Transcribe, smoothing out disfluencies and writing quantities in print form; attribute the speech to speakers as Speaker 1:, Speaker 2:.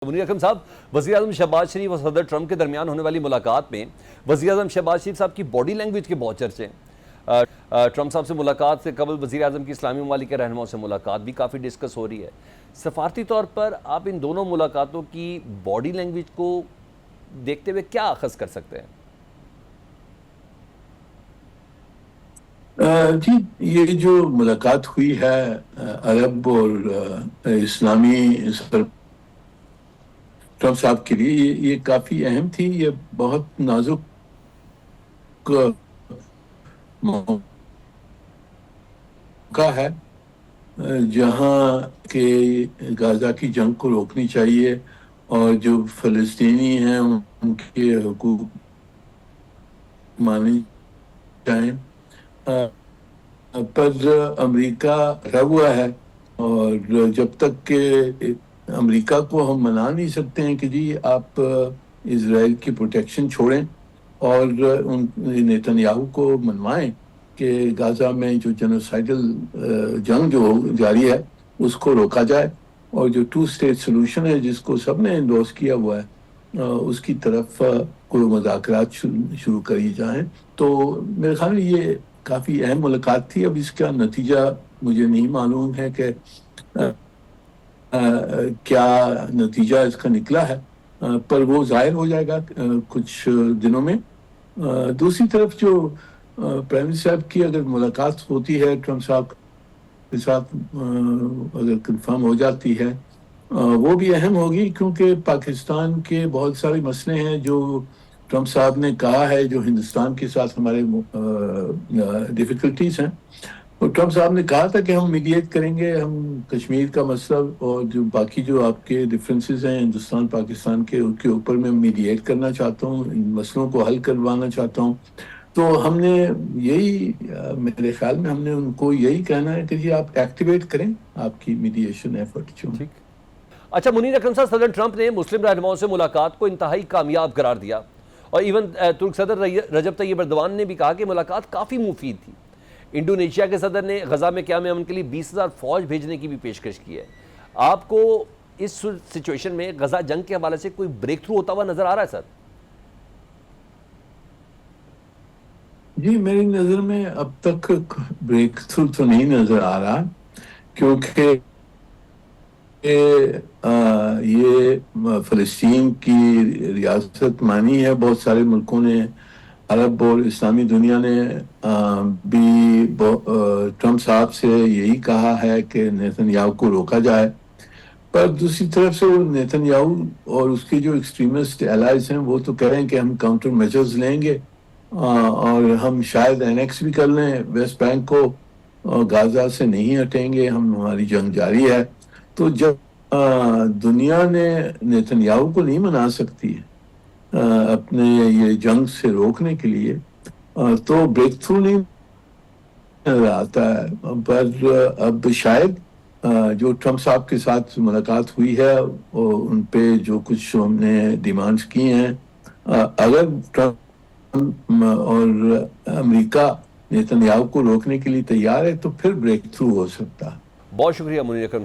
Speaker 1: منیر اکرم صاحب، وزیر اعظم شہباز شریف اور صدر ٹرمپ کے درمیان ہونے والی ملاقات میں وزیر اعظم شہباز شریف صاحب کی باڈی لینگویج کے بہت چرچے ہیں۔ ٹرمپ صاحب سے ملاقات سے قبل وزیر اعظم کی اسلامی ممالک کے رہنماؤں سے ملاقات بھی کافی ڈسکس ہو رہی ہے۔ سفارتی طور پر آپ ان دونوں ملاقاتوں کی باڈی لینگویج کو دیکھتے ہوئے کیا اخذ کر سکتے ہیں؟
Speaker 2: جی، یہ جو ملاقات ہوئی ہے عرب اور اسلامی ٹرمپ صاحب کے لیے یہ کافی اہم تھی۔ یہ بہت نازک موقع ہے جہاں کہ غزہ کی جنگ کو روکنی چاہیے اور جو فلسطینی ہیں ان کے حقوق مانے جائیں۔ پر امریکہ رہ ہوا ہے اور جب تک کہ امریکہ کو ہم منا نہیں سکتے ہیں کہ جی آپ اسرائیل کی پروٹیکشن چھوڑیں اور نیتنیاہو کو منوائیں کہ غزہ میں جو جنوسائیڈل جنگ جو جاری ہے اس کو روکا جائے اور جو 2 اسٹیٹ سولوشن ہے جس کو سب نے انڈورس کیا ہوا ہے اس کی طرف کوئی مذاکرات شروع کری جائیں۔ تو میرے خیال میں یہ کافی اہم ملاقات تھی۔ اب اس کا نتیجہ مجھے نہیں معلوم ہے کہ کیا نتیجہ اس کا نکلا ہے، پر وہ ظاہر ہو جائے گا کچھ دنوں میں۔ دوسری طرف جو پرائم منسٹر صاحب کی اگر ملاقات ہوتی ہے ٹرمپ صاحب کے ساتھ، اگر کنفرم ہو جاتی ہے، وہ بھی اہم ہوگی کیونکہ پاکستان کے بہت سارے مسئلے ہیں جو ٹرمپ صاحب نے کہا ہے جو ہندوستان کے ساتھ ہمارے ڈیفیکلٹیز ہیں، اور ٹرمپ صاحب نے کہا تھا کہ ہم میڈیٹ کریں گے، ہم کشمیر کا مسئلہ اور جو باقی جو آپ کے ڈفرینسز ہیں ہندوستان پاکستان کے ان کے اوپر میں میڈیٹ کرنا چاہتا ہوں، ان مسئلوں کو حل کروانا چاہتا ہوں۔ تو ہم نے یہی میرے خیال میں ہم نے ان کو یہی کہنا ہے کہ جی آپ ایکٹیویٹ کریں آپ کی میڈیشن ایفرٹ جو۔
Speaker 1: ٹھیک۔ اچھا منیر اکرم صاحب، صدر ٹرمپ نے مسلم رہنماؤں سے ملاقات کو انتہائی کامیاب قرار دیا اور ایون ترک صدر رجب طیب ایردوان نے بھی کہا کہ ملاقات کافی مفید تھی۔ انڈونیشیا کے صدر نے غزہ میں قیام امن کے لیے 20,000 فوج بھیجنے کی بھی پیشکش کی ہے۔ آپ کو اس سچویشن میں غزہ جنگ کے حوالے سے کوئی بریک تھرو ہوتا ہوا نظر آ رہا ہے سر؟
Speaker 2: جی، میری نظر میں اب تک بریک تھرو تو نہیں نظر آ رہا، کیونکہ یہ فلسطین کی ریاست مانی ہے۔ بہت سارے ملکوں نے، عرب اور اسلامی دنیا نے بھی ٹرمپ صاحب سے یہی کہا ہے کہ نیتنیاہو کو روکا جائے، پر دوسری طرف سے وہ نیتنیاہو اور اس کے جو ایکسٹریمسٹ الائز ہیں وہ تو کہہ رہے ہیں کہ ہم کاؤنٹر میجرز لیں گے اور ہم شاید اینیکس بھی کر لیں ویسٹ بینک کو، غزہ سے نہیں ہٹیں گے، ہماری جنگ جاری ہے۔ تو جب دنیا نے نیتنیاہو کو نہیں منا سکتی ہے اپنے یہ جنگ سے روکنے کے لیے، تو بریک تھرو نہیں نظر آتا ہے۔ پر اب شاید جو ٹرمپ صاحب کے ساتھ ملاقات ہوئی ہے اور ان پہ جو کچھ ہم نے ڈیمانڈز کی ہیں، اگر ٹرمپ اور امریکہ نیتنیاہو کو روکنے کے لیے تیار ہے تو پھر بریک تھرو ہو سکتا ہے۔
Speaker 1: بہت شکریہ منیر اکرم